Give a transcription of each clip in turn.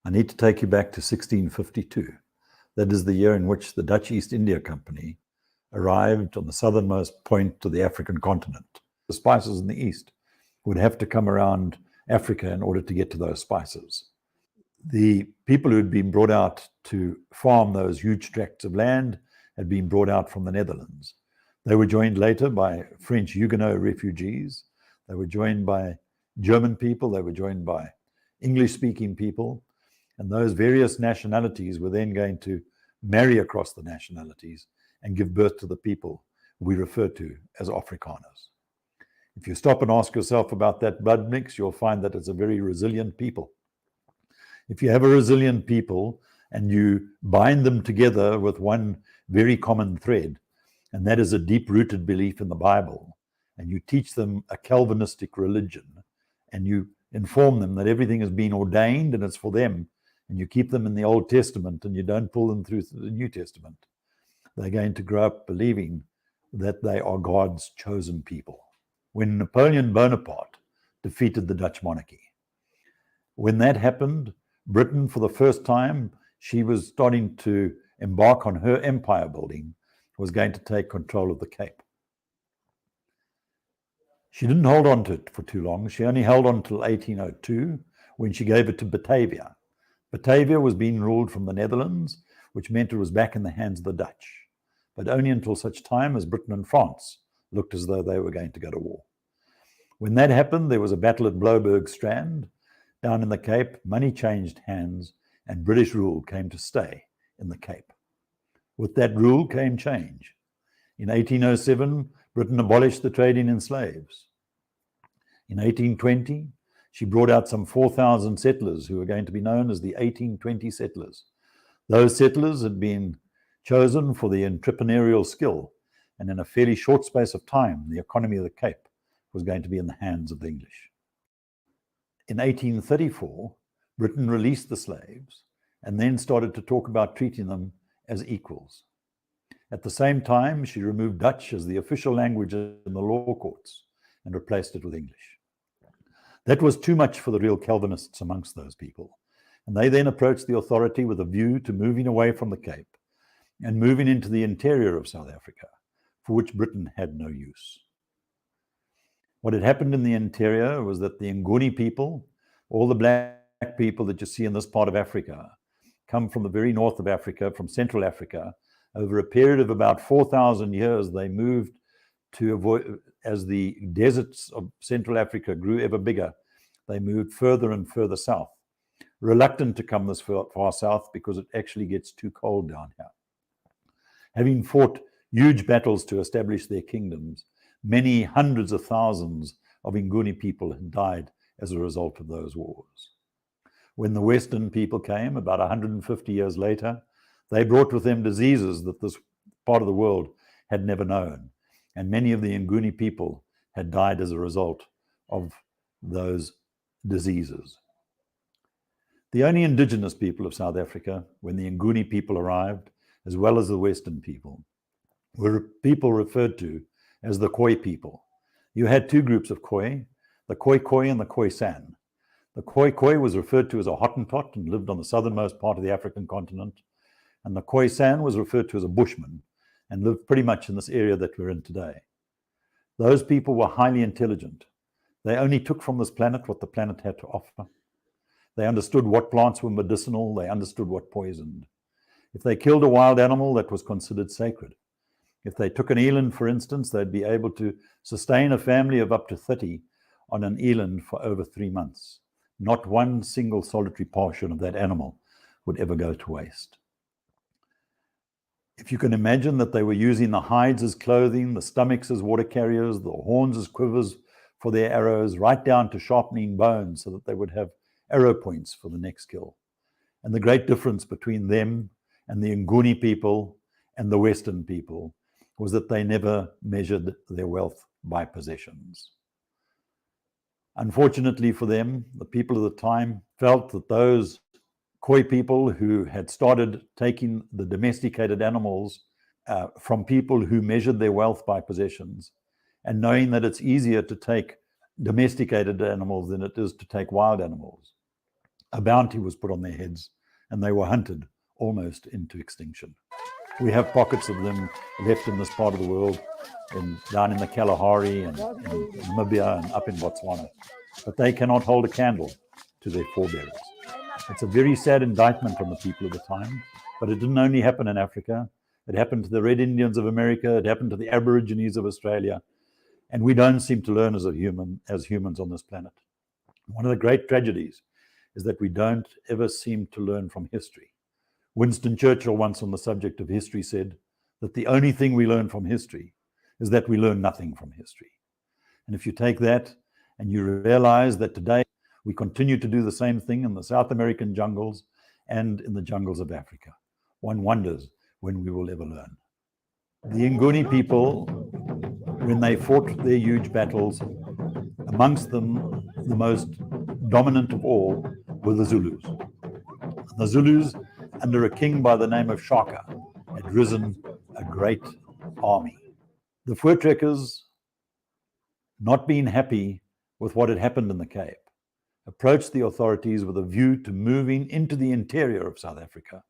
I need to take you back to 1652. That is the year in which the Dutch East India Company arrived on the southernmost point to the African continent. The spices in the east would have to come around Africa in order to get to those spices. The people who had been brought out to farm those huge tracts of land had been brought out from the Netherlands. They were joined later by French Huguenot refugees. They were joined by German people. They were joined by English-speaking people. And those various nationalities were then going to marry across the nationalities and give birth to the people we refer to as Afrikaners. If you stop and ask yourself about that blood mix, you'll find that it's a very resilient people. If you have a resilient people and you bind them together with one very common thread, and that is a deep-rooted belief in the Bible, and you teach them a Calvinistic religion, and you inform them that everything has been ordained and it's for them, and you keep them in the Old Testament and you don't pull them through the New Testament, they're going to grow up believing that they are God's chosen people. When Napoleon Bonaparte defeated the Dutch monarchy, when that happened, Britain, for the first time, she was starting to embark on her empire building, was going to take control of the Cape. She didn't hold on to it for too long. She only held on until 1802, when she gave it to Batavia. Batavia was being ruled from the Netherlands, which meant it was back in the hands of the Dutch, but only until such time as Britain and France looked as though they were going to go to war. When that happened, there was a battle at Blouberg Strand. Down in the Cape, money changed hands and British rule came to stay in the Cape. With that rule came change. In 1807, Britain abolished the trading in slaves. In 1820, she brought out some 4,000 settlers who were going to be known as the 1820 settlers. Those settlers had been chosen for the entrepreneurial skill, and in a fairly short space of time, the economy of the Cape was going to be in the hands of the English. In 1834, Britain released the slaves and then started to talk about treating them as equals. At the same time, she removed Dutch as the official language in the law courts and replaced it with English. That was too much for the real Calvinists amongst those people, and they then approached the authority with a view to moving away from the Cape and moving into the interior of South Africa, for which Britain had no use. What had happened in the interior was that the Nguni people, all the black people that you see in this part of Africa, come from the very north of Africa, from Central Africa. Over a period of about 4,000 years, they moved to avoid, as the deserts of Central Africa grew ever bigger, they moved further and further south, reluctant to come this far south because it actually gets too cold down here. Having fought huge battles to establish their kingdoms, many hundreds of thousands of Nguni people had died as a result of those wars. When the Western people came, about 150 years later, they brought with them diseases that this part of the world had never known. And many of the Nguni people had died as a result of those diseases. The only indigenous people of South Africa, when the Nguni people arrived, as well as the Western people, were people referred to as the Khoi people. You had two groups of Khoi, the Khoi and the Khoisan. The Khoi was referred to as a Hottentot and lived on the southernmost part of the African continent. And the Khoisan was referred to as a Bushman and lived pretty much in this area that we're in today. Those people were highly intelligent. They only took from this planet what the planet had to offer. They understood what plants were medicinal. They understood what poisoned. If they killed a wild animal, that was considered sacred. If they took an eland, for instance, they'd be able to sustain a family of up to 30 on an eland for over 3 months. Not one single solitary portion of that animal would ever go to waste. If you can imagine that they were using the hides as clothing, the stomachs as water carriers, the horns as quivers for their arrows, right down to sharpening bones so that they would have arrow points for the next kill. And the great difference between them and the Nguni people and the Western people was that they never measured their wealth by possessions. Unfortunately for them, the people of the time felt that those Khoi people who had started taking the domesticated animals from people who measured their wealth by possessions, and knowing that it's easier to take domesticated animals than it is to take wild animals, a bounty was put on their heads, and they were hunted almost into extinction. We have pockets of them left in this part of the world, down in the Kalahari and in Namibia and up in Botswana. But they cannot hold a candle to their forebears. It's a very sad indictment on the people of the time, but it didn't only happen in Africa. It happened to the Red Indians of America. It happened to the Aborigines of Australia. And we don't seem to learn as humans on this planet. One of the great tragedies is that we don't ever seem to learn from history. Winston Churchill once on the subject of history said that the only thing we learn from history is that we learn nothing from history. And if you take that and you realize that today we continue to do the same thing in the South American jungles and in the jungles of Africa, one wonders when we will ever learn. The Nguni people, when they fought their huge battles, amongst them, the most dominant of all were the Zulus. The Zulus, under a king by the name of Shaka, had risen a great army. The Voortrekkers, not being happy with what had happened in the Cape, approached the authorities with a view to moving into the interior of South Africa,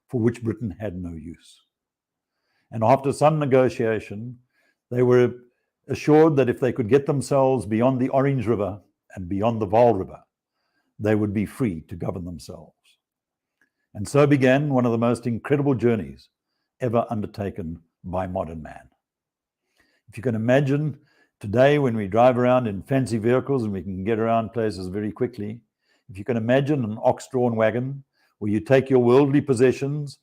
for which Britain had no use. And after some negotiation, they were assured that if they could get themselves beyond the Orange River and beyond the Vaal River, they would be free to govern themselves. And so began one of the most incredible journeys ever undertaken by modern man. If you can imagine today when we drive around in fancy vehicles and we can get around places very quickly, if you can imagine an ox-drawn wagon where you take your worldly possessions,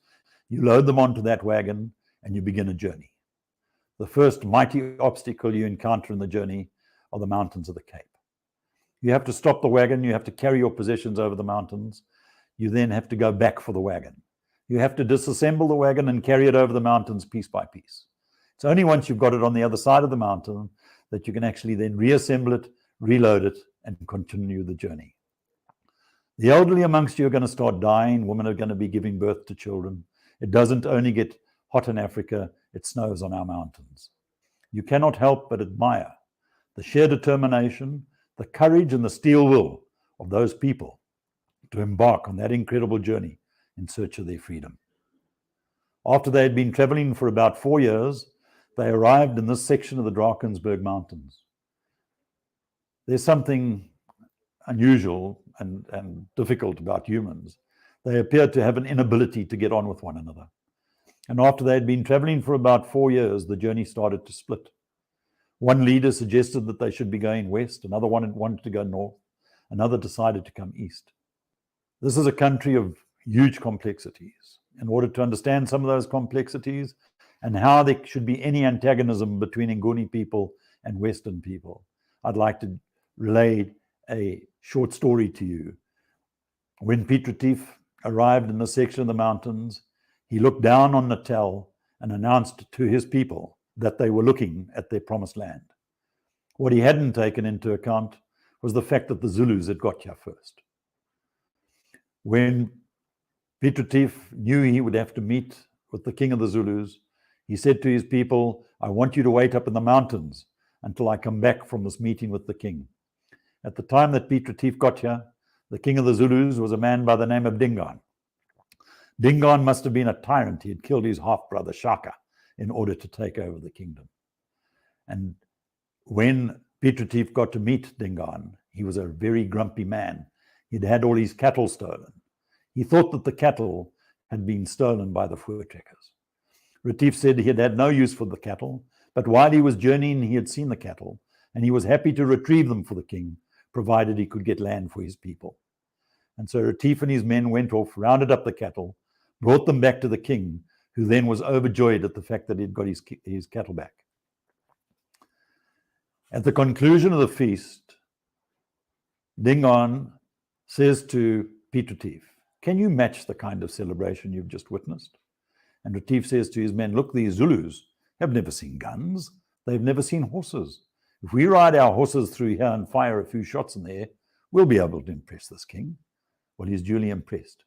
you load them onto that wagon, and you begin a journey. The first mighty obstacle you encounter in the journey are the mountains of the Cape. You have to stop the wagon, you have to carry your possessions over the mountains, you then have to go back for the wagon. You have to disassemble the wagon and carry it over the mountains piece by piece. It's only once you've got it on the other side of the mountain that you can actually then reassemble it, reload it, and continue the journey. The elderly amongst you are going to start dying. Women are going to be giving birth to children. It doesn't only get hot in Africa, it snows on our mountains. You cannot help but admire the sheer determination, the courage, and the steel will of those people to embark on that incredible journey in search of their freedom. After they had been traveling for about 4 years, they arrived in this section of the Drakensberg Mountains. There's something unusual and difficult about humans. They appear to have an inability to get on with one another. And after they had been traveling for about 4 years, the journey started to split. One leader suggested that they should be going west, another one wanted to go north, another decided to come east. This is a country of huge complexities. In order to understand some of those complexities and how there should be any antagonism between Nguni people and Western people, I'd like to relay a short story to you. When Piet Retief arrived in this section of the mountains, he looked down on Natal and announced to his people that they were looking at their promised land. What he hadn't taken into account was the fact that the Zulus had got here first. When Piet Retief knew he would have to meet with the king of the Zulus, he said to his people, "I want you to wait up in the mountains until I come back from this meeting with the king." At the time that Piet Retief got here, the king of the Zulus was a man by the name of Dingaan. Dingaan must have been a tyrant. He had killed his half-brother Shaka in order to take over the kingdom. And when Piet Retief got to meet Dingaan, he was a very grumpy man. He'd had all his cattle stolen. He thought that the cattle had been stolen by the Voortrekkers. Retief said he had had no use for the cattle, but while he was journeying, he had seen the cattle, and he was happy to retrieve them for the king, provided he could get land for his people. And so Retief and his men went off, rounded up the cattle, brought them back to the king, who then was overjoyed at the fact that he'd got his cattle back. At the conclusion of the feast, Dingaan says to Piet Retief, "Can you match the kind of celebration you've just witnessed?" And Retief says to his men, "Look, these Zulus have never seen guns. They've never seen horses. If we ride our horses through here and fire a few shots in there, we'll be able to impress this king." Well, he's duly impressed.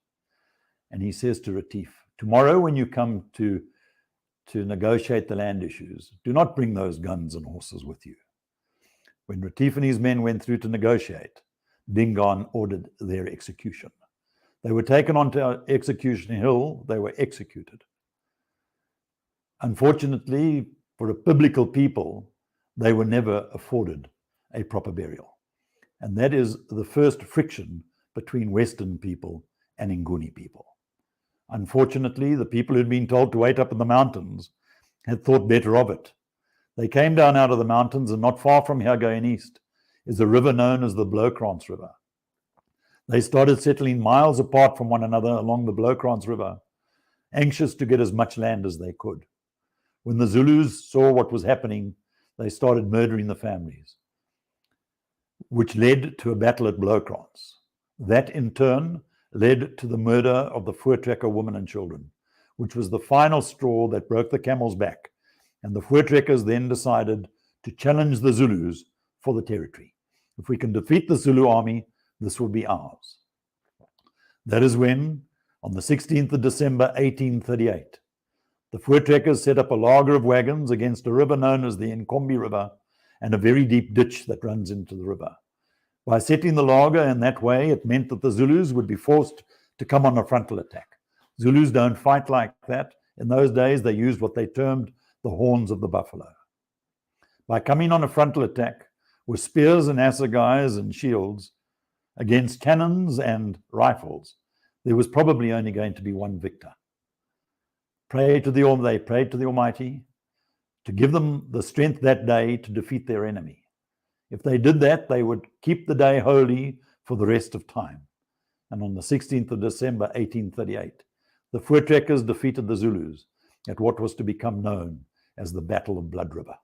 And he says to Retief, "Tomorrow when you come to negotiate the land issues, do not bring those guns and horses with you." When Retief and his men went through to negotiate, Dingaan ordered their execution. They were taken onto Execution Hill. They were executed. Unfortunately, for a biblical people, they were never afforded a proper burial. And that is the first friction between Western people and Nguni people. Unfortunately, the people who'd been told to wait up in the mountains had thought better of it. They came down out of the mountains, and not far from here going east is a river known as the Blokrans River. They started settling miles apart from one another along the Blokrans River, anxious to get as much land as they could. When the Zulus saw what was happening, they started murdering the families, which led to a battle at Blokrans. That in turn led to the murder of the Voortrekker women and children, which was the final straw that broke the camel's back. And the Voortrekkers then decided to challenge the Zulus for the territory. If we can defeat the Zulu army, this will be ours. That is when, on the 16th of December, 1838, the Voortrekkers set up a laager of wagons against a river known as the Nkombi River and a very deep ditch that runs into the river. By setting the laager in that way, it meant that the Zulus would be forced to come on a frontal attack. Zulus don't fight like that. In those days, they used what they termed the horns of the buffalo. By coming on a frontal attack with spears and assegais and shields against cannons and rifles, there was probably only going to be one victor. They prayed to the Almighty to give them the strength that day to defeat their enemy. If they did that, they would keep the day holy for the rest of time. And on the 16th of December, 1838, the Voortrekkers defeated the Zulus at what was to become known as the Battle of Blood River.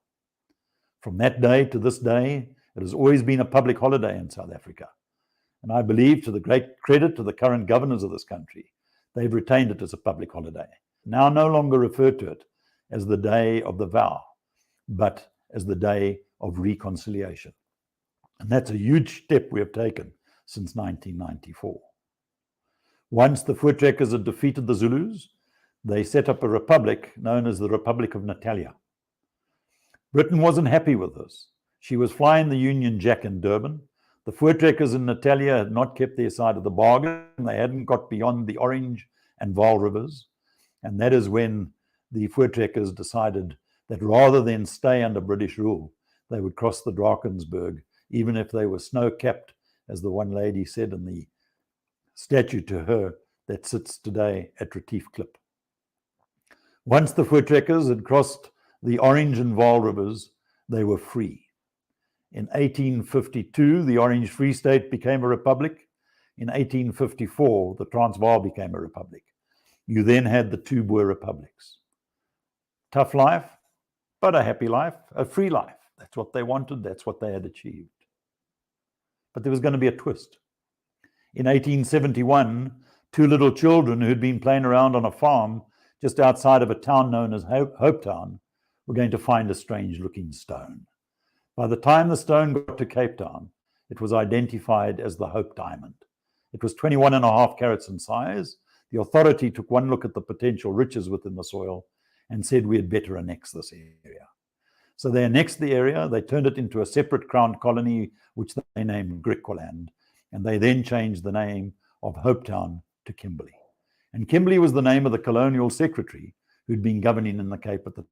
From that day to this day, it has always been a public holiday in South Africa. And I believe, to the great credit to the current governors of this country, they've retained it as a public holiday. Now no longer refer to it as the Day of the Vow, but as the Day of Reconciliation. And that's a huge step we have taken since 1994. Once the Voortrekkers had defeated the Zulus, they set up a republic known as the Republic of Natalia. Britain wasn't happy with this. She was flying the Union Jack in Durban. The Voortrekkers in Natalia had not kept their side of the bargain. They hadn't got beyond the Orange and Vaal rivers. And that is when the Voortrekkers decided that rather than stay under British rule, they would cross the Drakensberg, even if they were snow-capped, as the one lady said in the statue to her that sits today at Retief Klip. Once the Voortrekkers had crossed the Orange and Vaal rivers, they were free. In 1852, the Orange Free State became a republic. In 1854, the Transvaal became a republic. You then had the two Boer republics. Tough life, but a happy life, a free life. That's what they wanted. That's what they had achieved. But there was going to be a twist. In 1871, two little children who'd been playing around on a farm just outside of a town known as Hope Town were going to find a strange-looking stone. By the time the stone got to Cape Town, it was identified as the Hope Diamond. It was 21.5 carats in size. The authority took one look at the potential riches within the soil and said we had better annex this area. So they annexed the area, they turned it into a separate crown colony, which they named Griqualand, and they then changed the name of Hope Town to Kimberley. And Kimberley was the name of the colonial secretary who'd been governing in the Cape at the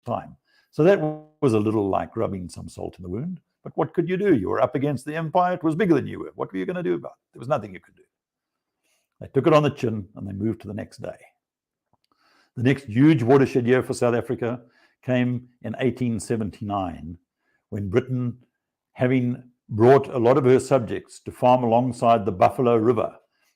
time. So that was a little like rubbing some salt in the wound. But what could you do? You were up against the empire. It was bigger than you were. What were you going to do about it? There was nothing you could do. They took it on the chin and they moved to the next day. The next huge watershed year for South Africa came in 1879, when Britain, having brought a lot of her subjects to farm alongside the Buffalo River,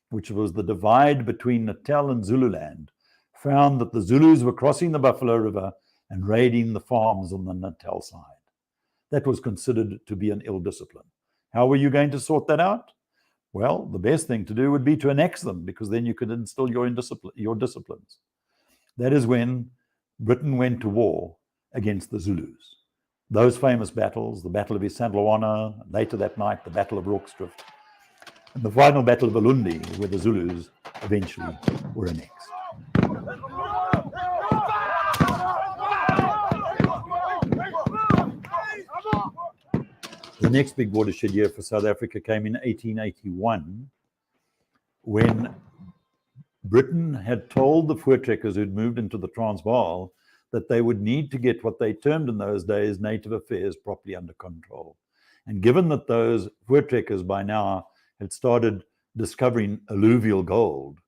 which was the divide between Natal and Zululand, found that the Zulus were crossing the Buffalo River and raiding the farms on the Natal side. That was considered to be an ill discipline. How were you going to sort that out? Well, the best thing to do would be to annex them, because then you could instill your disciplines. That is when Britain went to war against the Zulus. Those famous battles, the Battle of Isandlwana, later that night, the Battle of Rorkersdrift, and the final Battle of Ulundi, where the Zulus eventually were annexed. The next big watershed year for South Africa came in 1881, when Britain had told the Voortrekkers who'd moved into the Transvaal that they would need to get what they termed in those days native affairs properly under control. And given that those Voortrekkers by now had started discovering alluvial gold,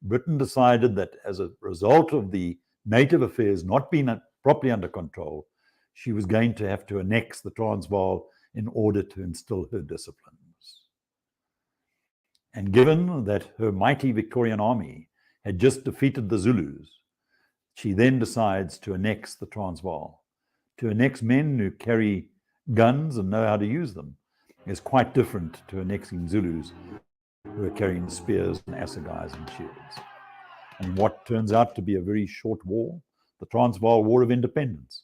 Britain decided that as a result of the native affairs not being properly under control, she was going to have to annex the Transvaal in order to instill her disciplines. And given that her mighty Victorian army had just defeated the Zulus, she then decides to annex the Transvaal. To annex men who carry guns and know how to use them is quite different to annexing Zulus who are carrying spears and assegais and shields. And what turns out to be a very short war, the Transvaal War of Independence.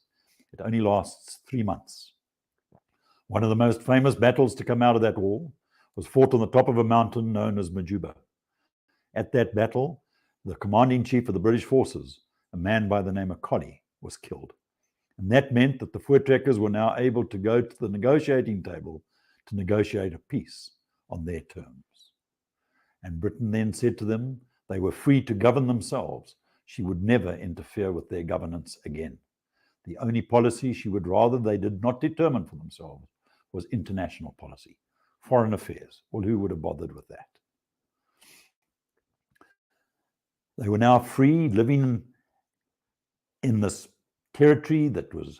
It only lasts 3 months. One of the most famous battles to come out of that war was fought on the top of a mountain known as Majuba. At that battle, the commanding chief of the British forces, a man by the name of Colley, was killed. And that meant that the Voortrekkers were now able to go to the negotiating table to negotiate a peace on their terms. And Britain then said to them they were free to govern themselves. She would never interfere with their governance again. The only policy she would rather they did not determine for themselves was international policy, foreign affairs. Well, who would have bothered with that? They were now free, living in this territory that was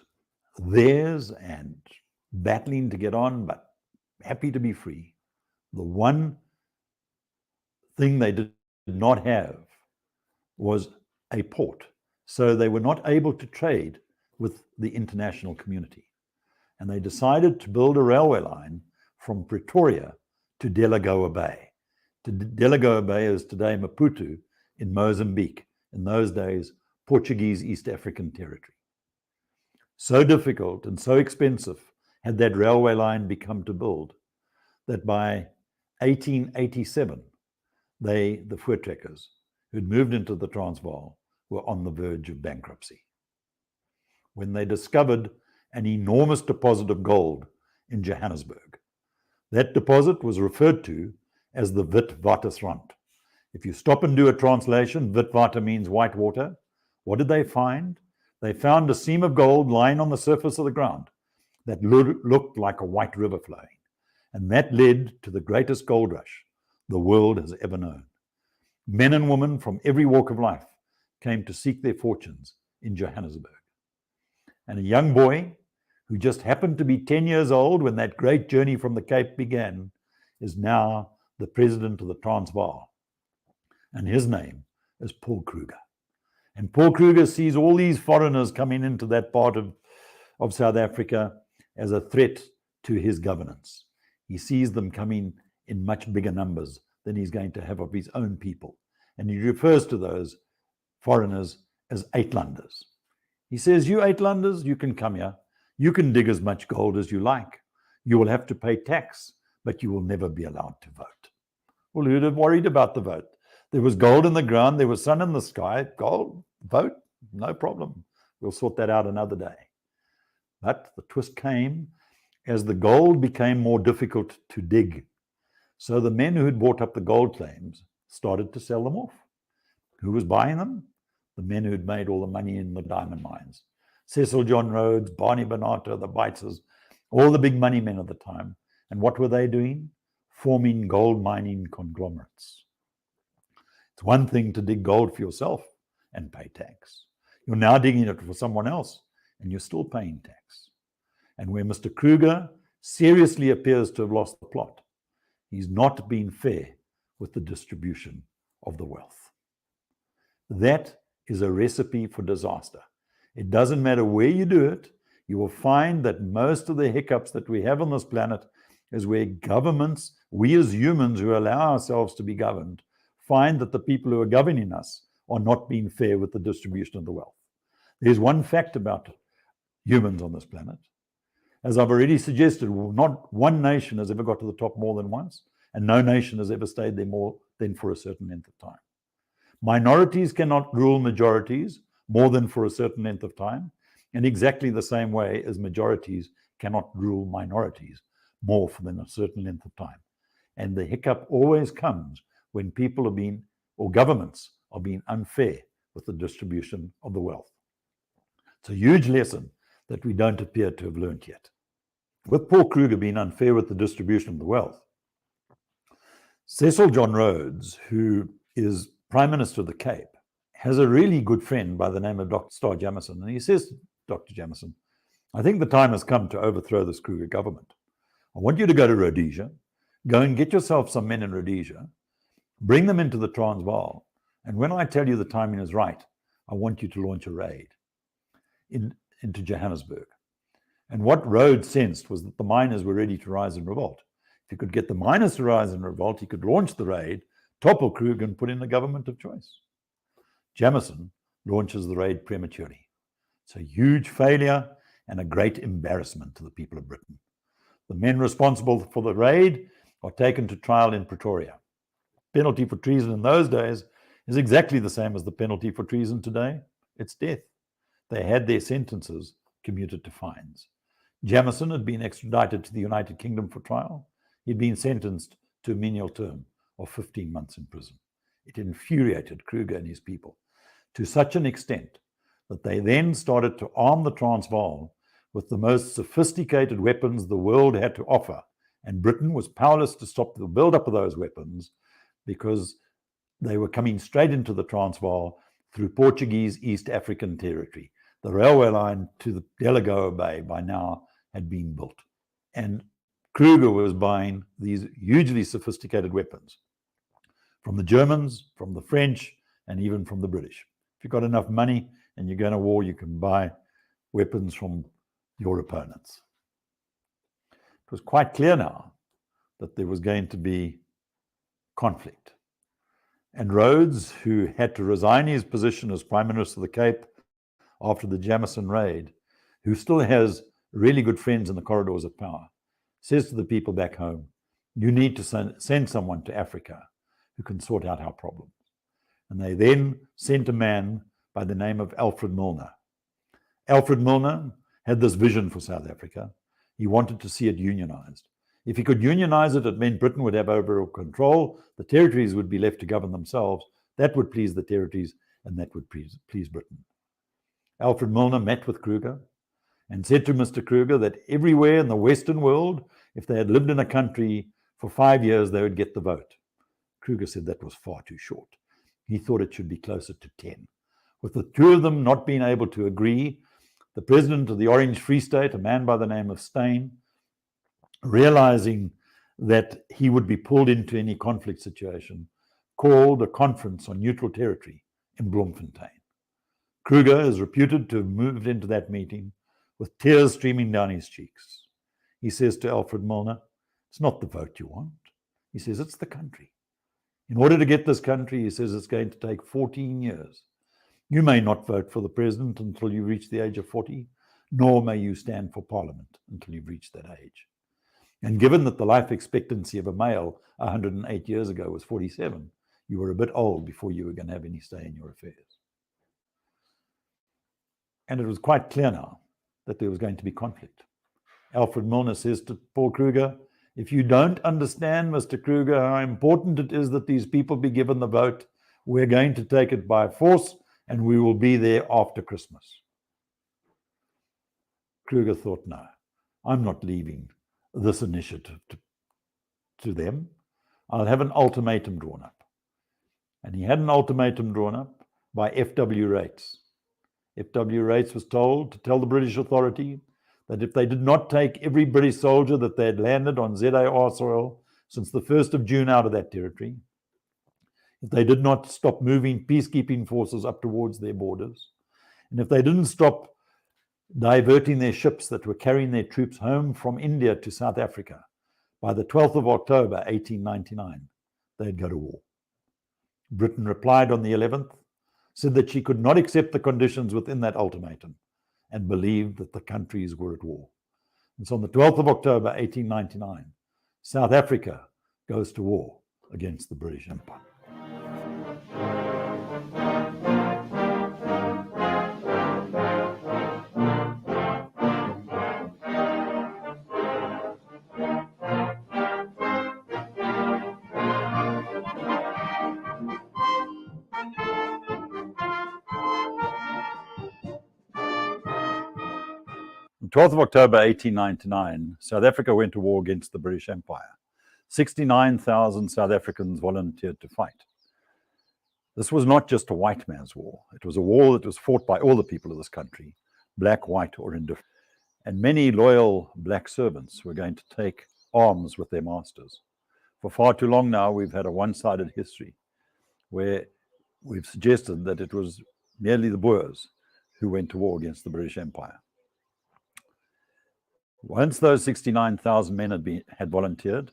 theirs and battling to get on, but happy to be free. The one thing they did not have was a port. So they were not able to trade with the international community. And they decided to build a railway line from Pretoria to Delagoa Bay. Delagoa Bay is today Maputo in Mozambique, in those days, Portuguese East African territory. So difficult and so expensive had that railway line become to build that by 1887, the Voortrekkers, who'd moved into the Transvaal, were on the verge of bankruptcy. When they discovered an enormous deposit of gold in Johannesburg. That deposit was referred to as the Witwatersrand. If you stop and do a translation, Witwater means white water. What did they find? They found a seam of gold lying on the surface of the ground that looked like a white river flowing. And that led to the greatest gold rush the world has ever known. Men and women from every walk of life came to seek their fortunes in Johannesburg. And a young boy who just happened to be 10 years old when that great journey from the Cape began is now the president of the Transvaal. And his name is Paul Kruger. And Paul Kruger sees all these foreigners coming into that part of South Africa as a threat to his governance. He sees them coming in much bigger numbers than he's going to have of his own people. And he refers to those foreigners as Uitlanders. He says, you Uitlanders, you can come here. You can dig as much gold as you like. You will have to pay tax, but you will never be allowed to vote. Well, who'd have worried about the vote? There was gold in the ground. There was sun in the sky. Gold, vote, no problem. We'll sort that out another day. But the twist came as the gold became more difficult to dig. So the men who had bought up the gold claims started to sell them off. Who was buying them? The men who had made all the money in the diamond mines. Cecil John Rhodes, Barney Bernardo, the Beitzers, all the big money men of the time. And what were they doing? Forming gold mining conglomerates. It's one thing to dig gold for yourself and pay tax. You're now digging it for someone else and you're still paying tax. And where Mr. Kruger seriously appears to have lost the plot, he's not been fair with the distribution of the wealth. That is a recipe for disaster. It doesn't matter where you do it, you will find that most of the hiccups that we have on this planet is where governments, we as humans who allow ourselves to be governed, find that the people who are governing us are not being fair with the distribution of the wealth. There's one fact about humans on this planet. As I've already suggested, not one nation has ever got to the top more than once, and no nation has ever stayed there more than for a certain length of time. Minorities cannot rule majorities more than for a certain length of time, in exactly the same way as majorities cannot rule minorities more than a certain length of time. And the hiccup always comes when people have been or governments are being unfair with the distribution of the wealth. It's a huge lesson that we don't appear to have learned yet. With Paul Kruger being unfair with the distribution of the wealth, Cecil John Rhodes, who is Prime Minister of the Cape, has a really good friend by the name of Dr. Starr Jamieson. And he says to Dr. Jamieson, I think the time has come to overthrow this Kruger government. I want you to go to Rhodesia, go and get yourself some men in Rhodesia, bring them into the Transvaal, and when I tell you the timing is right, I want you to launch a raid into Johannesburg. And what Rhodes sensed was that the miners were ready to rise in revolt. If he could get the miners to rise in revolt, he could launch the raid, topple Kruger, and put in the government of choice. Jamieson launches the raid prematurely. It's a huge failure and a great embarrassment to the people of Britain. The men responsible for the raid are taken to trial in Pretoria. Penalty for treason in those days is exactly the same as the penalty for treason today. It's death. They had their sentences commuted to fines. Jamieson had been extradited to the United Kingdom for trial. He'd been sentenced to a menial term of 15 months in prison. It infuriated Kruger and his people to such an extent that they then started to arm the Transvaal with the most sophisticated weapons the world had to offer. And Britain was powerless to stop the build-up of those weapons because they were coming straight into the Transvaal through Portuguese East African territory. The railway line to the Delagoa Bay by now had been built. And Kruger was buying these hugely sophisticated weapons from the Germans, from the French, and even from the British. If you've got enough money and you're going to war, you can buy weapons from your opponents. It was quite clear now that there was going to be conflict. And Rhodes, who had to resign his position as Prime Minister of the Cape after the Jamieson raid, who still has really good friends in the corridors of power, says to the people back home, you need to send someone to Africa who can sort out our problems. And they then sent a man by the name of Alfred Milner. Alfred Milner had this vision for South Africa. He wanted to see it unionized. If he could unionize it, it meant Britain would have overall control. The territories would be left to govern themselves. That would please the territories, and that would please Britain. Alfred Milner met with Kruger and said to Mr. Kruger that everywhere in the Western world, if they had lived in a country for 5 years, they would get the vote. Kruger said that was far too short. He thought it should be closer to 10. With the two of them not being able to agree, the president of the Orange Free State, a man by the name of Steyn, realizing that he would be pulled into any conflict situation, called a conference on neutral territory in Bloemfontein. Kruger is reputed to have moved into that meeting with tears streaming down his cheeks. He says to Alfred Milner, it's not the vote you want. He says, it's the country. In order to get this country, he says, it's going to take 14 years. You may not vote for the president until you reach the age of 40, nor may you stand for parliament until you've reached that age. And given that the life expectancy of a male 108 years ago was 47, you were a bit old before you were going to have any say in your affairs. And it was quite clear now that there was going to be conflict. Alfred Milner says to Paul Kruger, if you don't understand, Mr. Kruger, how important it is that these people be given the vote, we're going to take it by force and we will be there after Christmas. Kruger thought, no, I'm not leaving this initiative to them. I'll have an ultimatum drawn up. And he had an ultimatum drawn up by F.W. Rates. F.W. Rates was told to tell the British authority that if they did not take every British soldier that they had landed on ZAR soil since the 1st of June out of that territory, if they did not stop moving peacekeeping forces up towards their borders, and if they didn't stop diverting their ships that were carrying their troops home from India to South Africa, by the 12th of October, 1899, they'd go to war. Britain replied on the 11th, said that she could not accept the conditions within that ultimatum and believed that the countries were at war. And so on the 12th of October, 1899, South Africa goes to war against the British Empire. 12th of October 1899, South Africa went to war against the British Empire. 69,000 South Africans volunteered to fight. This was not just a white man's war. It was a war that was fought by all the people of this country, black, white, or indifferent. And many loyal black servants were going to take arms with their masters. For far too long now, we've had a one-sided history where we've suggested that it was merely the Boers who went to war against the British Empire. Once those 69,000 men had volunteered,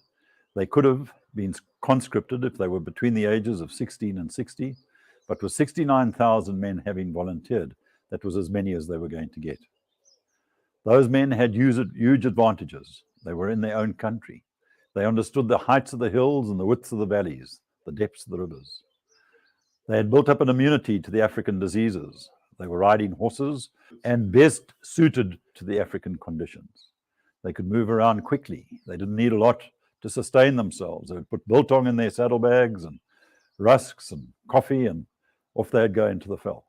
they could have been conscripted if they were between the ages of 16 and 60, but with 69,000 men having volunteered, that was as many as they were going to get. Those men had huge advantages. They were in their own country. They understood the heights of the hills and the widths of the valleys, the depths of the rivers. They had built up an immunity to the African diseases. They were riding horses and best suited to the African conditions. They could move around quickly. They didn't need a lot to sustain themselves. They would put biltong in their saddlebags and rusks and coffee, and off they'd go into the veld.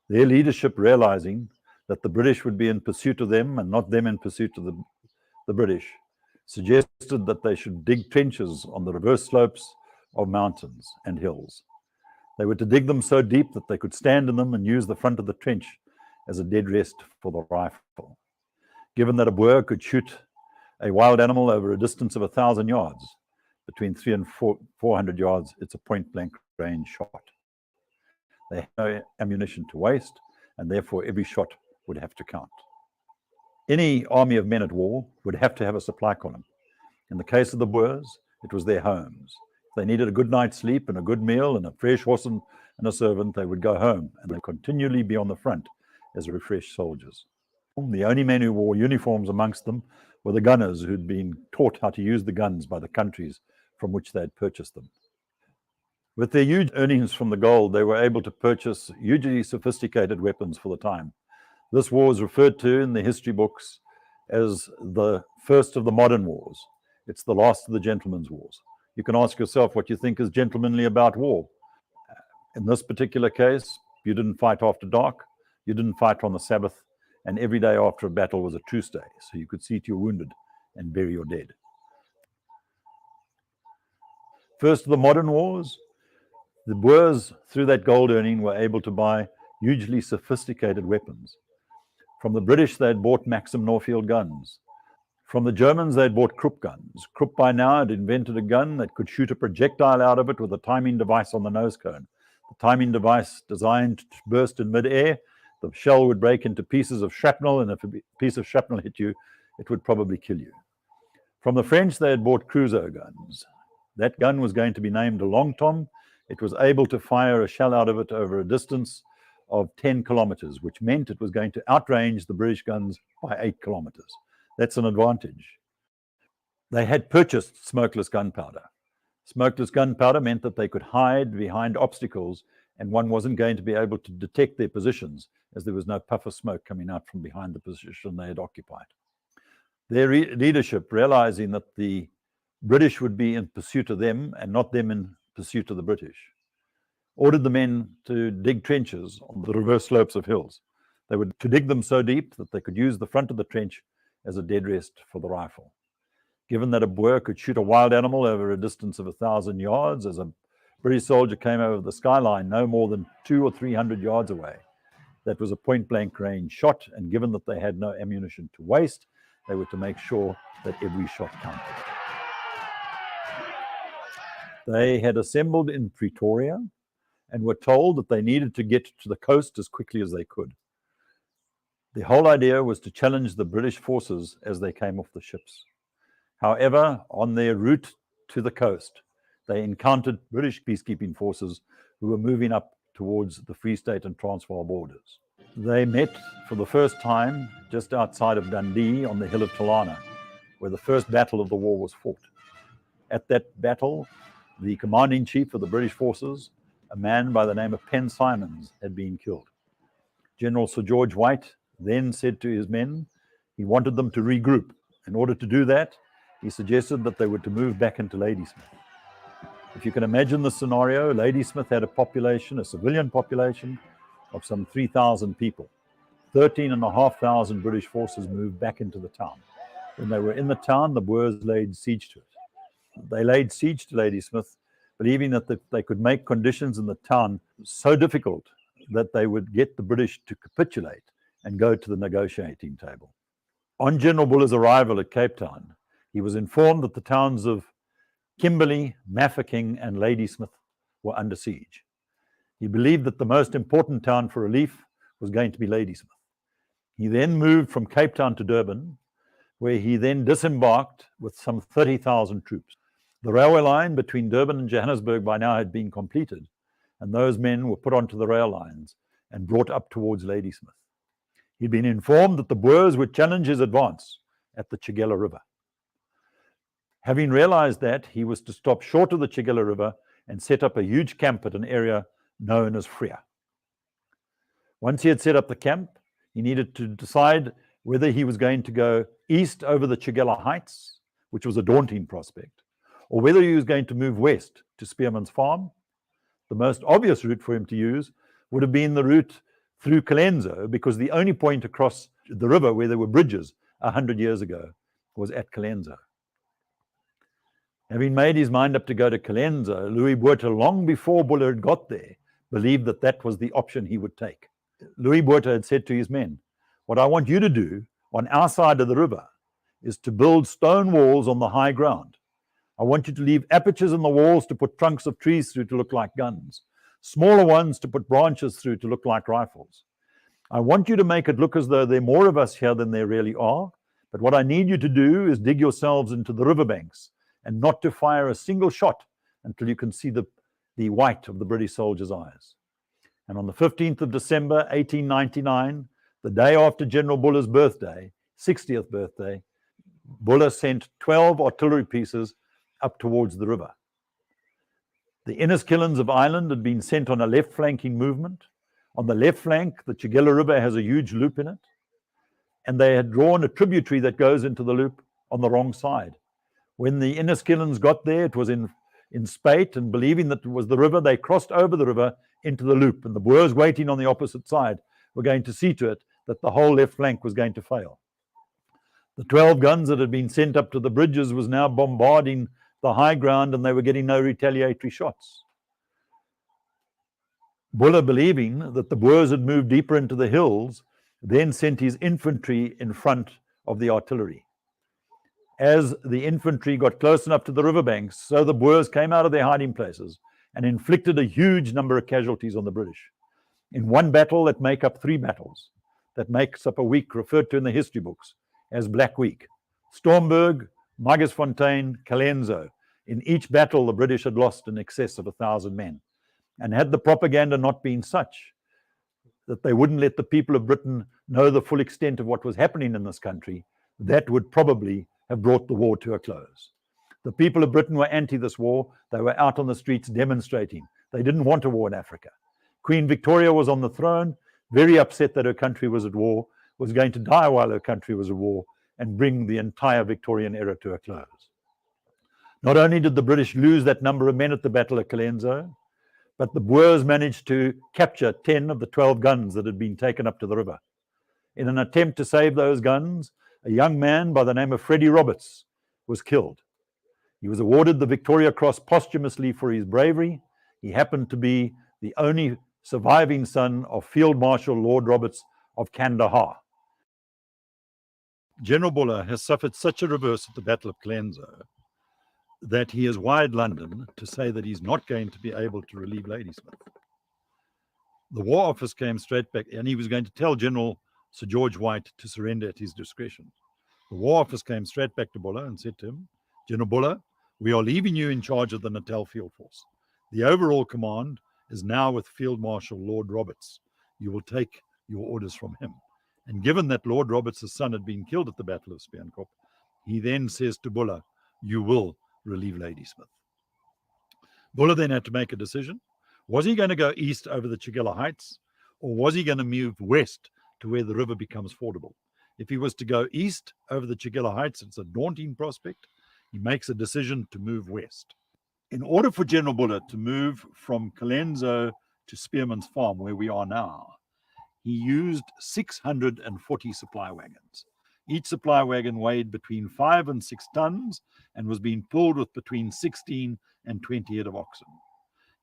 Their leadership, realizing that the British would be in pursuit of them and not them in pursuit of the British, suggested that they should dig trenches on the reverse slopes of mountains and hills. They were to dig them so deep that they could stand in them and use the front of the trench as a dead rest for the rifle. Given that a Boer could shoot a wild animal over a distance of 1,000 yards, between 300 and 400 yards, it's a point-blank range shot. They had no ammunition to waste, and therefore every shot would have to count. Any army of men at war would have to have a supply column. In the case of the Boers, it was their homes. If they needed a good night's sleep and a good meal and a fresh horse and a servant, they would go home, and they'd continually be on the front as refreshed soldiers. The only men who wore uniforms amongst them were the gunners who'd been taught how to use the guns by the countries from which they had purchased them. With their huge earnings from the gold, they were able to purchase hugely sophisticated weapons for the time. This war is referred to in the history books as the first of the modern wars. It's the last of the gentlemen's wars. You can ask yourself what you think is gentlemanly about war. In this particular case, you didn't fight after dark, you didn't fight on the Sabbath, and every day after a battle was a truce day, so you could see to your wounded and bury your dead. First of the modern wars, the Boers, through that gold earning, were able to buy hugely sophisticated weapons. From the British, they had bought Maxim Norfield guns. From the Germans, they had bought Krupp guns. Krupp by now had invented a gun that could shoot a projectile out of it with a timing device on the nose cone. The timing device designed to burst in midair. The shell would break into pieces of shrapnel, and if a piece of shrapnel hit you, it would probably kill you. From the French, they had bought Creusot guns. That gun was going to be named a Long Tom. It was able to fire a shell out of it over a distance of 10 kilometers, which meant it was going to outrange the British guns by 8 kilometers. That's an advantage. They had purchased smokeless gunpowder. Smokeless gunpowder meant that they could hide behind obstacles, and one wasn't going to be able to detect their positions, as there was no puff of smoke coming out from behind the position they had occupied. Their leadership, realizing that the British would be in pursuit of them and not them in pursuit of the British, ordered the men to dig trenches on the reverse slopes of hills. They were to dig them so deep that they could use the front of the trench as a dead rest for the rifle. Given that a Boer could shoot a wild animal over a distance of 1,000 yards, as a British soldier came over the skyline no more than 200 or 300 yards away, that was a point-blank range shot, and given that they had no ammunition to waste, they were to make sure that every shot counted. They had assembled in Pretoria and were told that they needed to get to the coast as quickly as they could. The whole idea was to challenge the British forces as they came off the ships. However, on their route to the coast, they encountered British peacekeeping forces who were moving up towards the Free State and Transvaal borders. They met for the first time just outside of Dundee on the hill of Tulana, where the first battle of the war was fought. At that battle, the commanding chief of the British forces, a man by the name of Penn Simons, had been killed. General Sir George White then said to his men he wanted them to regroup. In order to do that, he suggested that they were to move back into Ladysmith. If you can imagine the scenario, Ladysmith had a population, a civilian population, of some 3,000 people. 13,500 British forces moved back into the town. When they were in the town, the Boers laid siege to it. They laid siege to Ladysmith, believing that they could make conditions in the town so difficult that they would get the British to capitulate and go to the negotiating table. On General Buller's arrival at Cape Town, he was informed that the towns of Kimberley, Mafeking, and Ladysmith were under siege. He believed that the most important town for relief was going to be Ladysmith. He then moved from Cape Town to Durban, where he then disembarked with some 30,000 troops. The railway line between Durban and Johannesburg by now had been completed, and those men were put onto the rail lines and brought up towards Ladysmith. He'd been informed that the Boers would challenge his advance at the Chigella River. Having realized that, he was to stop short of the Chigella River and set up a huge camp at an area known as Freya. Once he had set up the camp, he needed to decide whether he was going to go east over the Chigella Heights, which was a daunting prospect, or whether he was going to move west to Spearman's Farm. The most obvious route for him to use would have been the route through Colenso, because the only point across the river where there were bridges 100 years ago was at Colenso. Having made his mind up to go to Colenso, Louis Botha, long before Buller had got there, believed that that was the option he would take. Louis Botha had said to his men, "What I want you to do on our side of the river is to build stone walls on the high ground. I want you to leave apertures in the walls to put trunks of trees through to look like guns, smaller ones to put branches through to look like rifles. I want you to make it look as though there are more of us here than there really are, but what I need you to do is dig yourselves into the riverbanks and not to fire a single shot until you can see the white of the British soldiers' eyes." And on the 15th of December, 1899, the day after General Buller's birthday, 60th birthday, Buller sent 12 artillery pieces up towards the river. The Inniskillens of Ireland had been sent on a left-flanking movement. On the left flank, the Chigella River has a huge loop in it, and they had drawn a tributary that goes into the loop on the wrong side. When the Inniskillens got there, it was in spate, and believing that it was the river, they crossed over the river into the loop, and the Boers waiting on the opposite side were going to see to it that the whole left flank was going to fail. The 12 guns that had been sent up to the bridges was now bombarding the high ground, and they were getting no retaliatory shots. Buller, believing that the Boers had moved deeper into the hills, then sent his infantry in front of the artillery. As the infantry got close enough to the riverbanks, so the Boers came out of their hiding places and inflicted a huge number of casualties on the British. In one battle that make up 3 battles, that makes up a week referred to in the history books as Black Week. Stormberg, Magersfontein, Colenso. In each battle, the British had lost in excess of 1,000 men. And had the propaganda not been such that they wouldn't let the people of Britain know the full extent of what was happening in this country, that would probably have brought the war to a close. The people of Britain were anti this war. They were out on the streets demonstrating. They didn't want a war in Africa. Queen Victoria was on the throne, very upset that her country was at war, was going to die while her country was at war, and bring the entire Victorian era to a close. Not only did the British lose that number of men at the Battle of Colenso, but the Boers managed to capture 10 of the 12 guns that had been taken up to the river. In an attempt to save those guns, a young man by the name of Freddie Roberts was killed. He was awarded the Victoria Cross posthumously for his bravery. He happened to be the only surviving son of Field Marshal Lord Roberts of Kandahar. General Buller has suffered such a reverse at the Battle of Colenso that he has wired London to say that he's not going to be able to relieve Ladysmith. The War Office came straight back, and he was going to tell General Sir George White to surrender at his discretion. The War Office came straight back to Buller and said to him, "General Buller, we are leaving you in charge of the Natal Field Force. The overall command is now with Field Marshal Lord Roberts. You will take your orders from him." And given that Lord Roberts' son had been killed at the Battle of Spion Kop, he then says to Buller, "You will relieve Ladysmith." Buller then had to make a decision. Was he going to go east over the Chigella Heights, or was he going to move west to where the river becomes fordable? If he was to go east over the Chigella Heights, it's a daunting prospect. He makes a decision to move west. In order for General Buller to move from Colenso to Spearman's Farm, where we are now, he used 640 supply wagons. Each supply wagon weighed between 5 and 6 tons and was being pulled with between 16 and 20 head of oxen.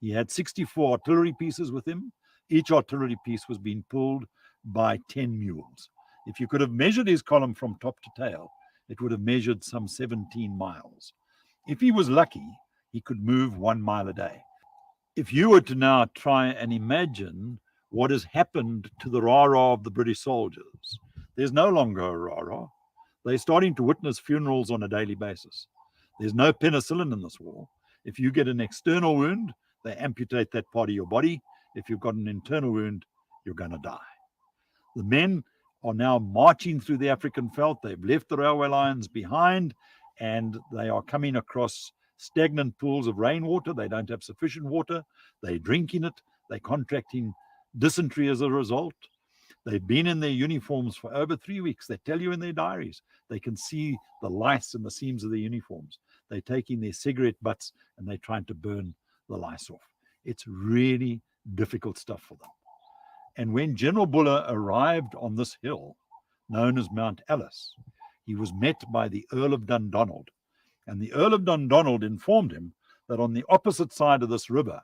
He had 64 artillery pieces with him. Each artillery piece was being pulled by 10 mules. If you could have measured his column from top to tail, it would have measured some 17 miles. If he was lucky, he could move 1 mile a day. If you were to now try and imagine what has happened to the rah-rah of the British soldiers, there's no longer a rah-rah. They're starting to witness funerals on a daily basis. There's no penicillin in this war. If you get an external wound, they amputate that part of your body. If you've got an internal wound, you're going to die. The men are now marching through the African veldt. They've left the railway lines behind, and they are coming across stagnant pools of rainwater. They don't have sufficient water. They're drinking it. They're contracting dysentery as a result. They've been in their uniforms for over 3 weeks. They tell you in their diaries. They can see the lice in the seams of their uniforms. They're taking their cigarette butts and they're trying to burn the lice off. It's really difficult stuff for them. And when General Buller arrived on this hill, known as Mount Alice, he was met by the Earl of Dundonald. And the Earl of Dundonald informed him that on the opposite side of this river,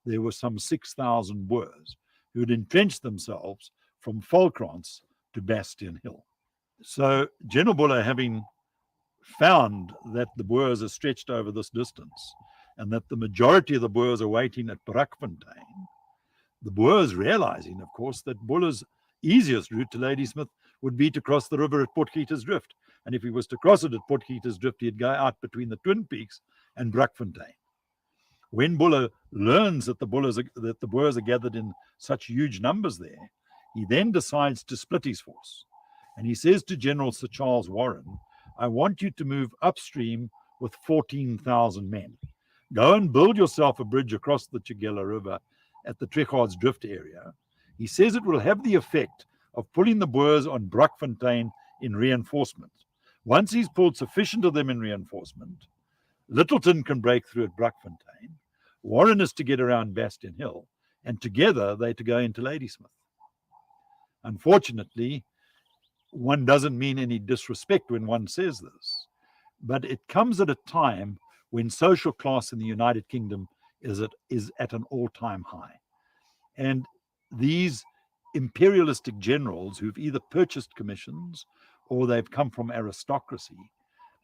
there were some 6,000 Boers who had entrenched themselves from Volkrans to Bastion Hill. So General Buller, having found that the Boers are stretched over this distance and that the majority of the Boers are waiting at Brakfontein, the Boers realizing, of course, that Buller's easiest route to Ladysmith would be to cross the river at Potgieter's Drift. And if he was to cross it at Potgieter's Drift, he'd go out between the Twin Peaks and Brakfontein. When Buller learns that the Boers are gathered in such huge numbers there, he then decides to split his force. And he says to General Sir Charles Warren, I want you to move upstream with 14,000 men. Go and build yourself a bridge across the Tugela River at the Trekhards Drift area. He says it will have the effect of pulling the Boers on Brakfontein in reinforcement. Once he's pulled sufficient of them in reinforcement, Littleton can break through at Brakfontein. Warren is to get around Bastion Hill, and together they're to go into Ladysmith. Unfortunately, one doesn't mean any disrespect when one says this, but it comes at a time when social class in the United Kingdom is at an all-time high. And these imperialistic generals who've either purchased commissions or they've come from aristocracy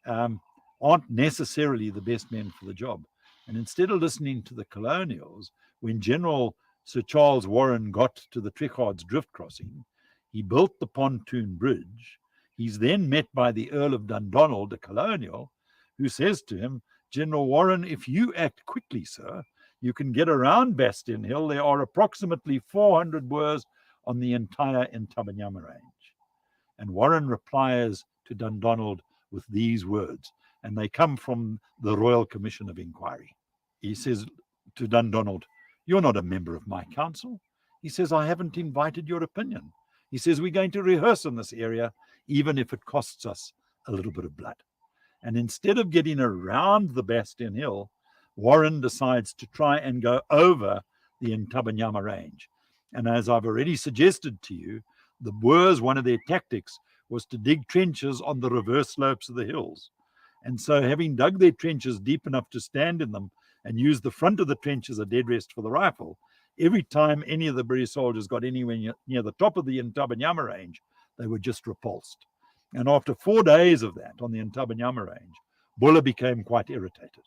aren't necessarily the best men for the job. And instead of listening to the colonials, when General Sir Charles Warren got to the Trekhards Drift crossing, he built the pontoon bridge. He's then met by the Earl of Dundonald, a colonial, who says to him, General Warren, if you act quickly, sir, you can get around Bastion Hill. There are approximately 400 Boers on the entire Ntabanyama range. And Warren replies to Dundonald with these words, and they come from the Royal Commission of Inquiry. He says to Dundonald, you're not a member of my council. He says, I haven't invited your opinion. He says, we're going to rehearse in this area, even if it costs us a little bit of blood. And instead of getting around the Bastion Hill, Warren decides to try and go over the Ntabanyama range. And as I've already suggested to you, the Boers, one of their tactics was to dig trenches on the reverse slopes of the hills. And so having dug their trenches deep enough to stand in them and use the front of the trench as a dead rest for the rifle, every time any of the British soldiers got anywhere near the top of the Ntabanyama range, they were just repulsed. And after 4 days of that on the Ntabanyama range, Buller became quite irritated,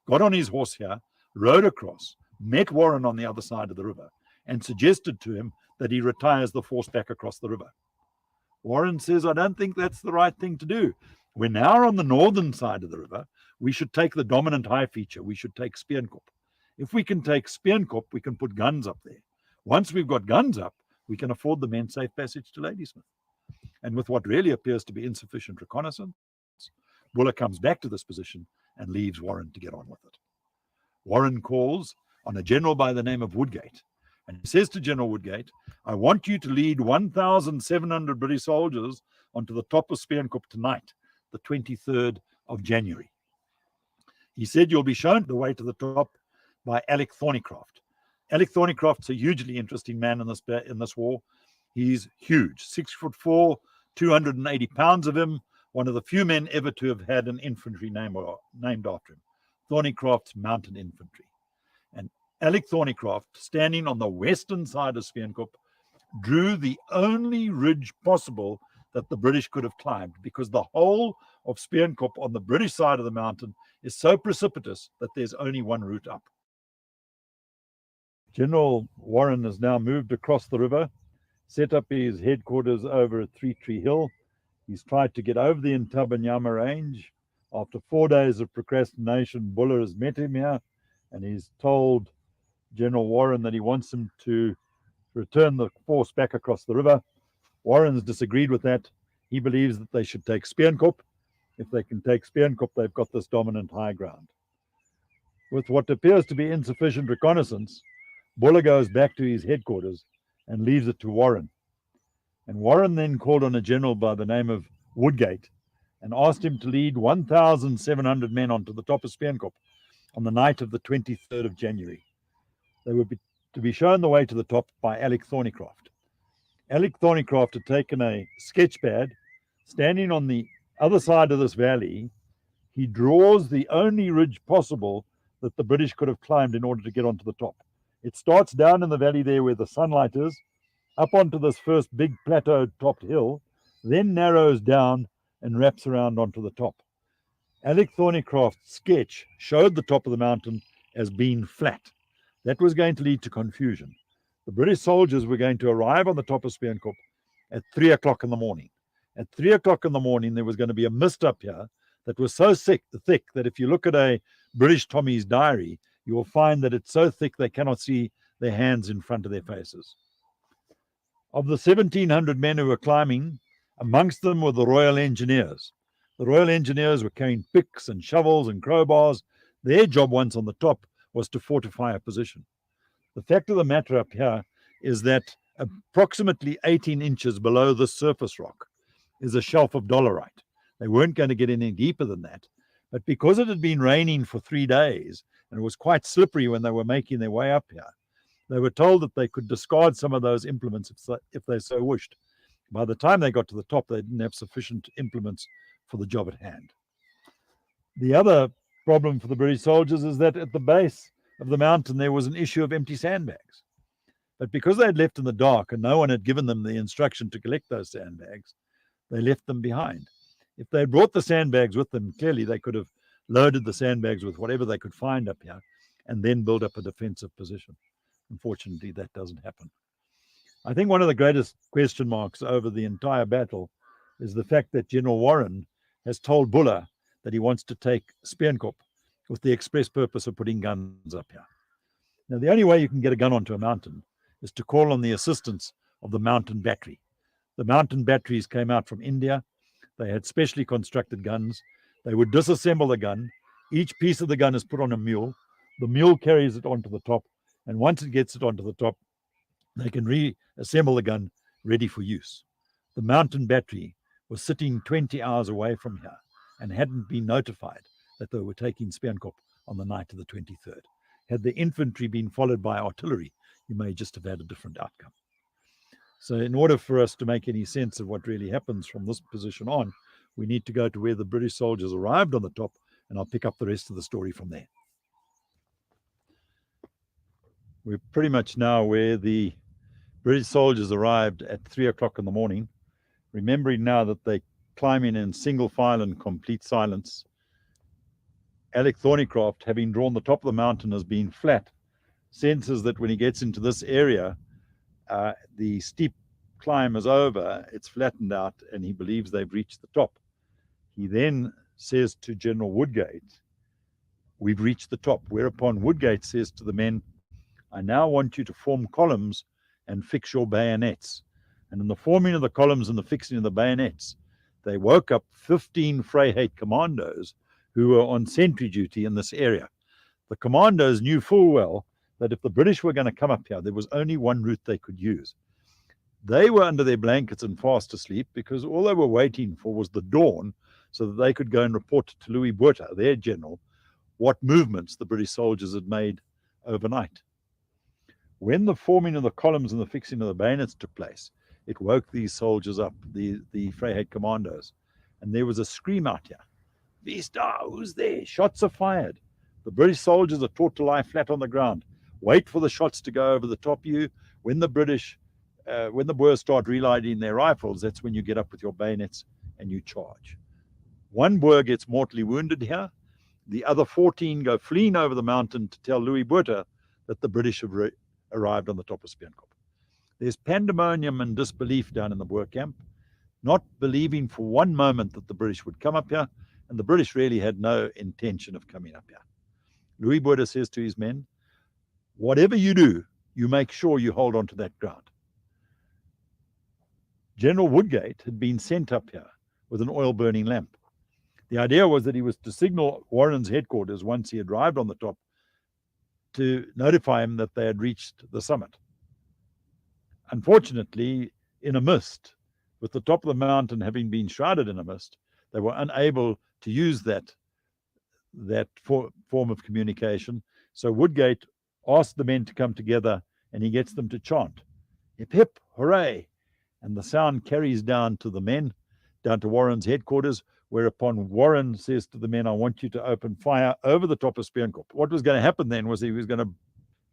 got on his horse here, rode across, met Warren on the other side of the river, and suggested to him that he retires the force back across the river. Warren says, I don't think that's the right thing to do. We're now on the northern side of the river. We should take the dominant high feature. We should take Spion Kop. If we can take Spion Kop, we can put guns up there. Once we've got guns up, we can afford the men safe passage to Ladysmith. And with what really appears to be insufficient reconnaissance, Buller comes back to this position and leaves Warren to get on with it. Warren calls on a general by the name of Woodgate, and he says to General Woodgate, I want you to lead 1,700 British soldiers onto the top of Spion Kop tonight, the 23rd of January. He said you'll be shown the way to the top by Alec Thornycroft. Alec Thornycroft's a hugely interesting man in this war. He's huge, 6'4", 280 pounds of him, one of the few men ever to have had an infantry name named after him, Thornycroft's Mountain Infantry. And Alec Thornycroft, standing on the western side of Spion Kop, drew the only ridge possible that the British could have climbed, because the whole of Spion Kop on the British side of the mountain is so precipitous that there's only one route up. General Warren has now moved across the river, set up his headquarters over at Three Tree Hill. He's tried to get over the Ntabanyama range. After 4 days of procrastination, Buller has met him here, and he's told General Warren that he wants him to return the force back across the river. Warren's disagreed with that. He believes that they should take Spion Kop. If they can take Spion Kop, they've got this dominant high ground. With what appears to be insufficient reconnaissance, Buller goes back to his headquarters and leaves it to Warren. And Warren then called on a general by the name of Woodgate and asked him to lead 1,700 men onto the top of Spion Kop on the night of the 23rd of January. They were to be shown the way to the top by Alec Thornycroft. Alec Thornycroft had taken a sketch pad. Standing on the other side of this valley, he draws the only ridge possible that the British could have climbed in order to get onto the top. It starts down in the valley there where the sunlight is, up onto this first big plateau topped hill, then narrows down and wraps around onto the top. Alec Thornycroft's sketch showed the top of the mountain as being flat. That was going to lead to confusion. The British soldiers were going to arrive on the top of Spion Kop at 3 o'clock in the morning. At 3 o'clock in the morning, there was going to be a mist up here that was so thick that if you look at a British Tommy's diary, you will find that it's so thick they cannot see their hands in front of their faces. Of the 1,700 men who were climbing, amongst them were the Royal Engineers. The Royal Engineers were carrying picks and shovels and crowbars. Their job once on the top was to fortify a position. The fact of the matter up here is that approximately 18 inches below this surface rock is a shelf of dolerite. They weren't going to get any deeper than that. But because it had been raining for 3 days and it was quite slippery when they were making their way up here, they were told that they could discard some of those implements if they so wished. By the time they got to the top, they didn't have sufficient implements for the job at hand. The other problem for the British soldiers is that at the base of the mountain there was an issue of empty sandbags. But because they had left in the dark and no one had given them the instruction to collect those sandbags, they left them behind. If they had brought the sandbags with them, clearly they could have loaded the sandbags with whatever they could find up here and then build up a defensive position. Unfortunately, that doesn't happen. I think one of the greatest question marks over the entire battle is the fact that General Warren has told Buller that he wants to take Spion Kop with the express purpose of putting guns up here. Now, the only way you can get a gun onto a mountain is to call on the assistance of the mountain battery. The mountain batteries came out from India. They had specially constructed guns. They would disassemble the gun. Each piece of the gun is put on a mule. The mule carries it onto the top. And once it gets it onto the top, they can reassemble the gun ready for use. The mountain battery was sitting 20 hours away from here and hadn't been notified that they were taking Spion Kop on the night of the 23rd. Had the infantry been followed by artillery, you may just have had a different outcome. So in order for us to make any sense of what really happens from this position on, we need to go to where the British soldiers arrived on the top, and I'll pick up the rest of the story from there. We're pretty much now where the British soldiers arrived at 3 o'clock in the morning, remembering now that they climb in single file and complete silence. Alec Thornycroft, having drawn the top of the mountain as being flat, senses that when he gets into this area, the steep climb is over, it's flattened out, and he believes they've reached the top. He then says to General Woodgate, "We've reached the top," whereupon Woodgate says to the men, "I now want you to form columns and fix your bayonets." And in the forming of the columns and the fixing of the bayonets, they woke up 15 Freiheit commandos who were on sentry duty in this area. The commandos knew full well that if the British were going to come up here, there was only one route they could use. They were under their blankets and fast asleep because all they were waiting for was the dawn so that they could go and report to Louis Botha, their general, what movements the British soldiers had made overnight. When the forming of the columns and the fixing of the bayonets took place, it woke these soldiers up, the Vryheid commandos. And there was a scream out here. Vista, who's there? Shots are fired. The British soldiers are taught to lie flat on the ground. Wait for the shots to go over the top of you. When the Boers start reloading their rifles, that's when you get up with your bayonets and you charge. One Boer gets mortally wounded here. The other 14 go fleeing over the mountain to tell Louis Botha that the British have arrived on the top of Spion Kop. There's pandemonium and disbelief down in the Boer camp, not believing for one moment that the British would come up here, and the British really had no intention of coming up here. Louis Botha says to his men, whatever you do, you make sure you hold on to that ground. General Woodgate had been sent up here with an oil-burning lamp. The idea was that he was to signal Warren's headquarters once he had arrived on the top to notify him that they had reached the summit. Unfortunately, in a mist, with the top of the mountain having been shrouded in a mist, they were unable to use that form of communication. So Woodgate asked the men to come together, and he gets them to chant, hip, hip, hooray. And the sound carries down to the men, down to Warren's headquarters, whereupon Warren says to the men, I want you to open fire over the top of Spion Kop. What was going to happen then was he was going to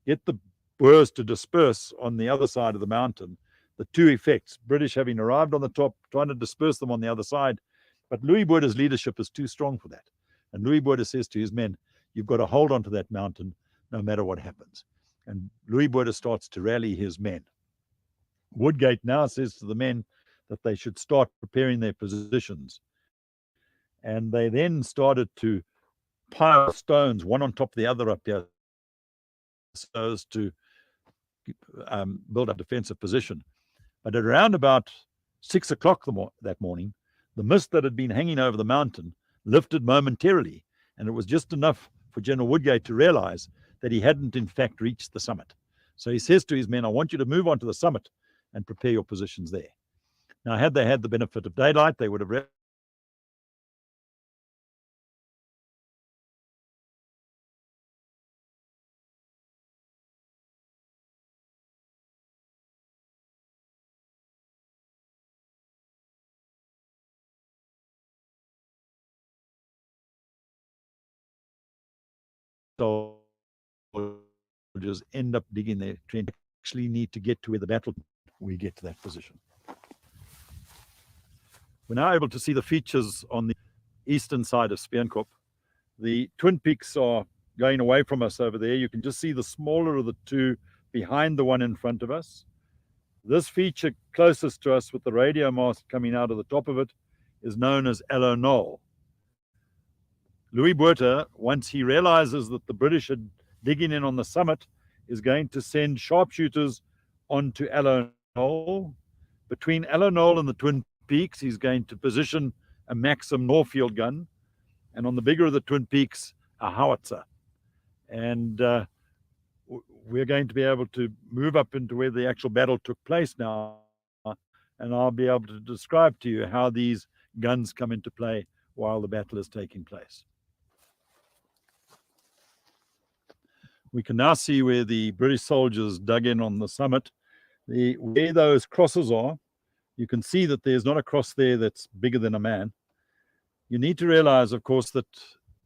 get the Boers to disperse on the other side of the mountain. The two effects, British having arrived on the top, trying to disperse them on the other side. But Louis Botha's leadership is too strong for that. And Louis Botha says to his men, you've got to hold on to that mountain no matter what happens. And Louis Botha starts to rally his men. Woodgate now says to the men that they should start preparing their positions. And they then started to pile stones, one on top of the other up here, so as to build a defensive position. But at around about 6 o'clock that morning, the mist that had been hanging over the mountain lifted momentarily, and it was just enough for General Woodgate to realize that he hadn't in fact reached the summit. So he says to his men, I want you to move on to the summit and prepare your positions there. Now, had they had the benefit of daylight, they would have soldiers end up digging their trench. Actually need to get to where the battle, we get to that position. We're now able to see the features on the eastern side of Spion Kop. The Twin Peaks are going away from us over there. You can just see the smaller of the two behind the one in front of us. This feature closest to us with the radio mast coming out of the top of it is known as Aloe Knoll. Louis Botha, once he realizes that the British are digging in on the summit, is going to send sharpshooters onto Aloe Knoll. Between Aloe Knoll and the Twin Peaks, he's going to position a Maxim Norfield gun, and on the bigger of the Twin Peaks, a howitzer. And we're going to be able to move up into where the actual battle took place now, and I'll be able to describe to you how these guns come into play while the battle is taking place. We can now see where the British soldiers dug in on the summit. Where those crosses are, you can see that there's not a cross there that's bigger than a man. You need to realize, of course, that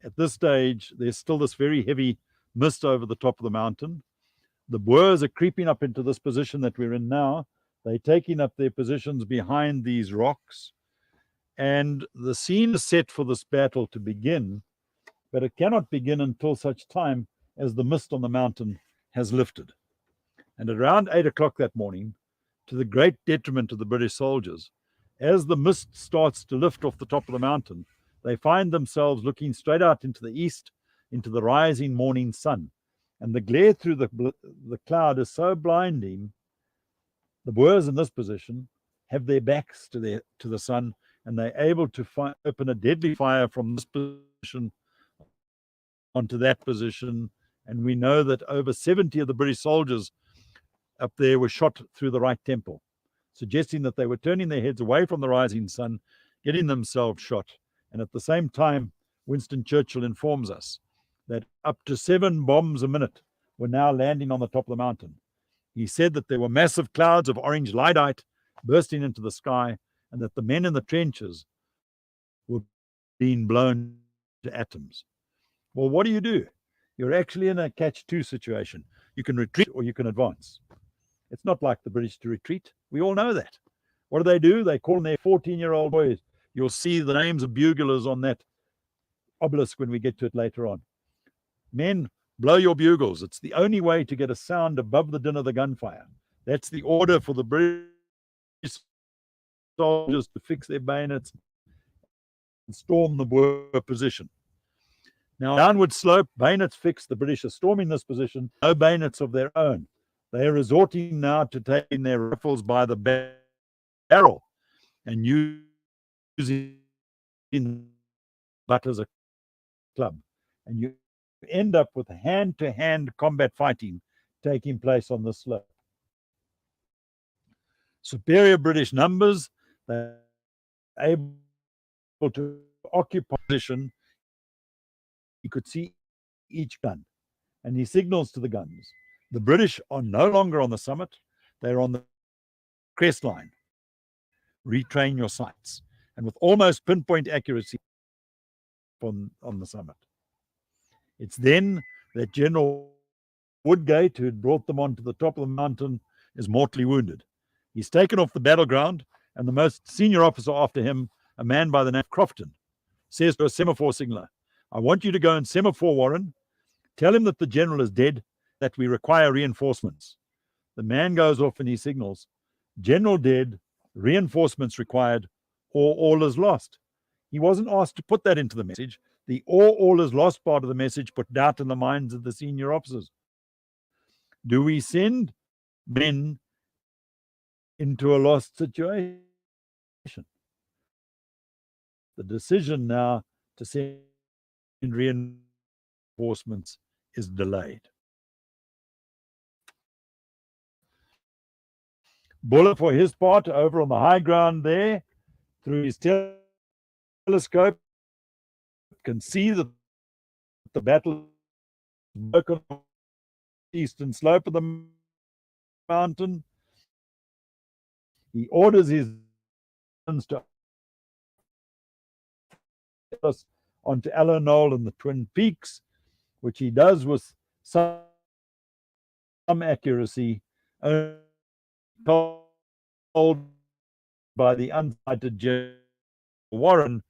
at this stage, there's still this very heavy mist over the top of the mountain. The Boers are creeping up into this position that we're in now. They're taking up their positions behind these rocks. And the scene is set for this battle to begin, but it cannot begin until such time as the mist on the mountain has lifted. And at around 8 o'clock that morning, to the great detriment of the British soldiers, as the mist starts to lift off the top of the mountain, they find themselves looking straight out into the east, into the rising morning sun. And the glare through the cloud is so blinding, the Boers in this position have their backs to the sun, and they're able to open a deadly fire from this position onto that position. And we know that over 70 of the British soldiers up there were shot through the right temple, suggesting that they were turning their heads away from the rising sun, getting themselves shot. And at the same time, Winston Churchill informs us that up to 7 bombs a minute were now landing on the top of the mountain. He said that there were massive clouds of orange lydite bursting into the sky, and that the men in the trenches were being blown to atoms. Well, what do? You're actually in a catch-2 situation. You can retreat or you can advance. It's not like the British to retreat. We all know that. What do? They call their 14-year-old boys. You'll see the names of buglers on that obelisk when we get to it later on. Men, blow your bugles. It's the only way to get a sound above the din of the gunfire. That's the order for the British soldiers to fix their bayonets and storm the Boer position. Now, downward slope, bayonets fixed. The British are storming this position. No bayonets of their own. They are resorting now to taking their rifles by the barrel and using butt as a club. And you end up with hand-to-hand combat fighting taking place on the slope. Superior British numbers, they're able to occupy position. He could see each gun, and he signals to the guns. The British are no longer on the summit. They're on the crest line. Retrain your sights. And with almost pinpoint accuracy on the summit. It's then that General Woodgate, who had brought them onto the top of the mountain, is mortally wounded. He's taken off the battleground, and the most senior officer after him, a man by the name of Crofton, says to a semaphore signaller, I want you to go and semaphore Warren, tell him that the general is dead, that we require reinforcements. The man goes off and he signals, general dead, reinforcements required, or all is lost. He wasn't asked to put that into the message. The all is lost part of the message put doubt in the minds of the senior officers. Do we send men into a lost situation? The decision now to send reinforcements is delayed. Buller, for his part, over on the high ground there, through his telescope, can see that the battle is broken on the eastern slope of the mountain. He orders his guns to onto Allow Knoll and the Twin Peaks, which he does with some accuracy, told by the unsighted General Warren